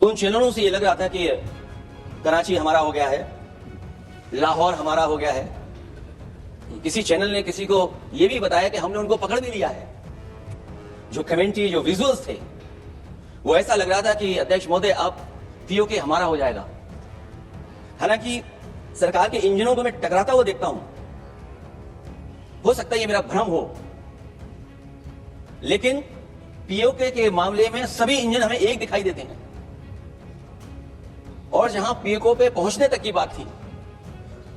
तो उन चैनलों से ये लग रहा था कि कराची हमारा हो गया है, लाहौर हमारा हो गया है। किसी चैनल ने किसी को ये भी बताया कि हमने उनको पकड़ भी लिया है। जो कमेंट्री, जो विजुअल्स थे, वो ऐसा लग रहा था कि अध्यक्ष महोदय अब पीओके हमारा हो जाएगा। हालांकि सरकार के इंजनों को मैं टकराता हुआ देखता हूं, हो सकता है ये मेरा भ्रम हो, लेकिन पीओके के मामले में सभी इंजन हमें एक दिखाई देते हैं। और जहां पीओके पे पहुंचने तक की बात थी,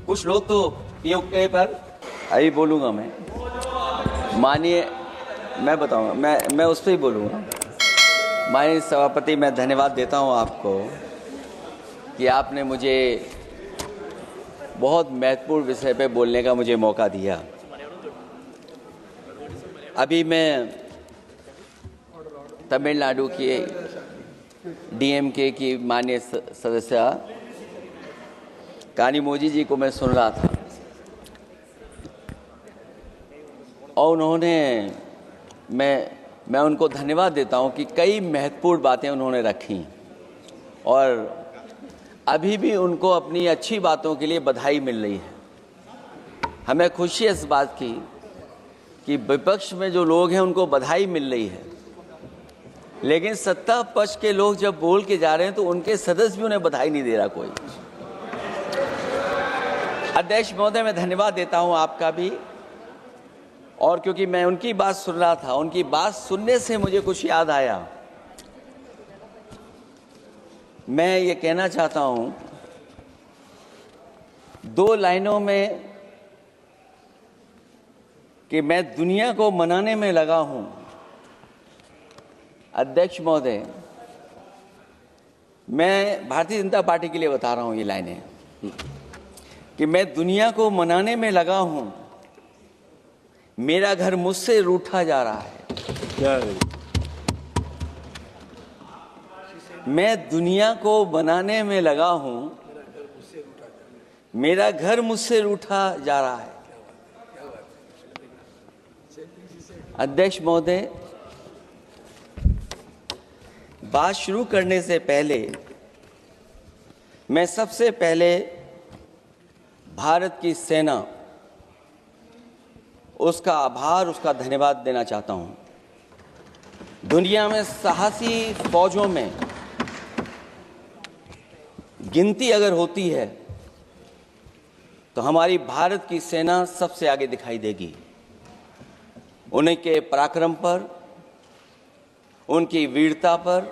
कुछ लोग तो पीओके पर अभी बोलूंगा माननीय, मैं बताऊंगा, मैं उस पर ही बोलूंगा। माननीय सभापति, मैं धन्यवाद देता हूं आपको कि आपने मुझे बहुत महत्वपूर्ण विषय पे बोलने का मुझे मौका दिया। अभी मैं तमिलनाडु की डीएमके की माननीय सदस्य कानीमोझी जी को मैं सुन रहा था और उन्होंने, मैं उनको धन्यवाद देता हूं कि कई महत्वपूर्ण बातें उन्होंने रखी और अभी भी उनको अपनी अच्छी बातों के लिए बधाई मिल रही है। हमें खुशी है इस बात की कि विपक्ष में जो लोग हैं उनको बधाई मिल रही है, लेकिन सत्ता पक्ष के लोग जब बोल के जा रहे हैं तो उनके सदस्य भी उन्हें बधाई नहीं दे रहा कोई। अध्यक्ष महोदय, मैं धन्यवाद देता हूं आपका भी, और क्योंकि मैं उनकी बात सुन रहा था, उनकी बात सुनने से मुझे कुछ याद आया। मैं ये कहना चाहता हूं 2 लाइनों में कि मैं दुनिया को मनाने में लगा हूं। अध्यक्ष महोदय, मैं भारतीय जनता पार्टी के लिए बता रहा हूं ये लाइनें कि मैं दुनिया को मनाने में लगा हूं, मेरा घर मुझसे रूठा जा रहा है। मैं दुनिया को बनाने में लगा हूं, मेरा घर मुझसे रूठा जा रहा है। अध्यक्ष महोदय, बात शुरू करने से पहले मैं सबसे पहले भारत की सेना, उसका आभार, उसका धन्यवाद देना चाहता हूं। दुनिया में साहसी फौजों में गिनती अगर होती है तो हमारी भारत की सेना सबसे आगे दिखाई देगी। उनके पराक्रम पर, उनकी वीरता पर,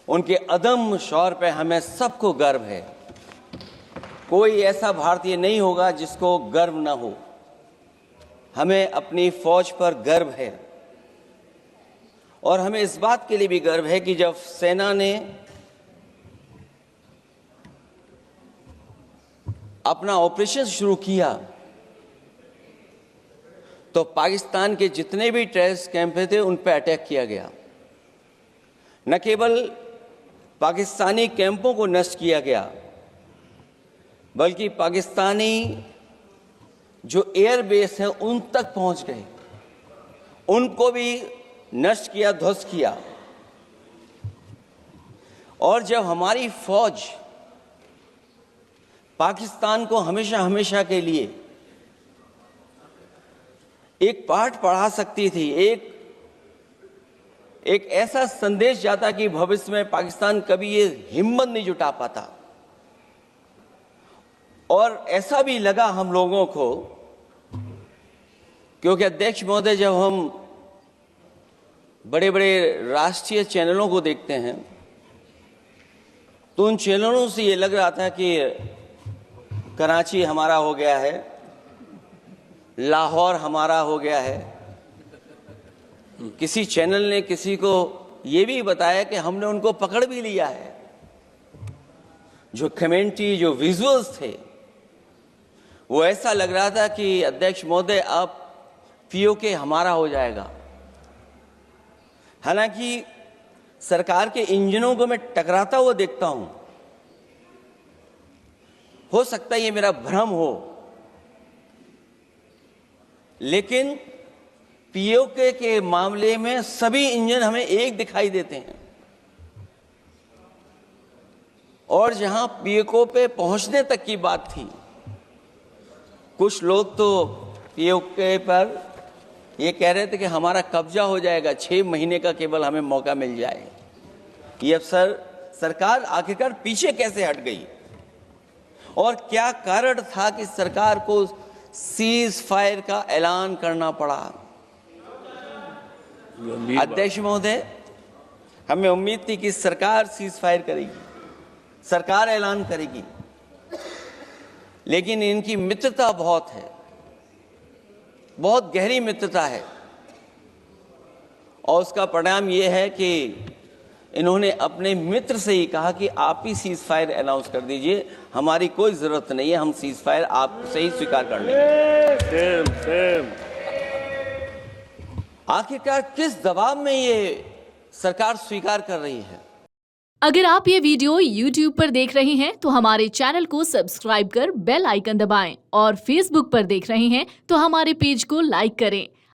उनके अदम्य शौर्य पर हमें सबको गर्व है। कोई ऐसा भारतीय नहीं होगा जिसको गर्व न हो। हमें अपनी फौज पर गर्व है और हमें इस बात के लिए भी गर्व है कि जब सेना ने अपना ऑपरेशन शुरू किया तो पाकिस्तान के जितने भी टेररिस्ट कैंप थे उन पर अटैक किया गया। न केवल पाकिस्तानी कैंपों को नष्ट किया गया, बल्कि पाकिस्तानी जो एयर बेस है उन तक पहुंच गए, उनको भी नष्ट किया, ध्वस्त किया। और जब हमारी फौज पाकिस्तान को हमेशा हमेशा के लिए एक पाठ पढ़ा सकती थी, एक ऐसा संदेश जाता कि भविष्य में पाकिस्तान कभी ये हिम्मत नहीं जुटा पाता। और ऐसा भी लगा हम लोगों को, क्योंकि अध्यक्ष महोदय, जब हम बड़े बड़े राष्ट्रीय चैनलों को देखते हैं तो उन चैनलों से ये लग रहा था कि कराची हमारा हो गया है, लाहौर हमारा हो गया है। किसी चैनल ने किसी को ये भी बताया कि हमने उनको पकड़ भी लिया है। जो कमेंट्री, जो विजुअल्स थे, वो ऐसा लग रहा था कि अध्यक्ष महोदय अब पीओके हमारा हो जाएगा। हालांकि सरकार के इंजनों को मैं टकराता हुआ देखता हूं, हो सकता है ये मेरा भ्रम हो, लेकिन पीओके के मामले में सभी इंजन हमें एक दिखाई देते हैं। और जहां पीओके पे पहुंचने तक की बात थी, कुछ लोग तो पीओके पर ये कह रहे थे कि हमारा कब्जा हो जाएगा, 6 महीने का केवल हमें मौका मिल जाए। ये अफसर सरकार आखिरकार पीछे कैसे हट गई और क्या कारण था कि सरकार को सीज फायर का ऐलान करना पड़ा? अध्यक्ष महोदय, हमें उम्मीद थी कि सरकार सीज फायर करेगी, सरकार ऐलान करेगी, लेकिन इनकी मित्रता बहुत है, बहुत गहरी मित्रता है, और उसका परिणाम यह है कि इन्होंने अपने मित्र से ही कहा कि आप ही सीज फायर अनाउंस कर दीजिए, हमारी कोई जरूरत नहीं है, हम सीज फायर आपसे ही स्वीकार कर लेंगे। आखिरकार किस दबाव में ये सरकार स्वीकार कर रही है? अगर आप ये वीडियो YouTube पर देख रहे हैं तो हमारे चैनल को सब्सक्राइब कर बेल आइकन दबाएं, और Facebook पर देख रहे हैं तो हमारे पेज को लाइक करें।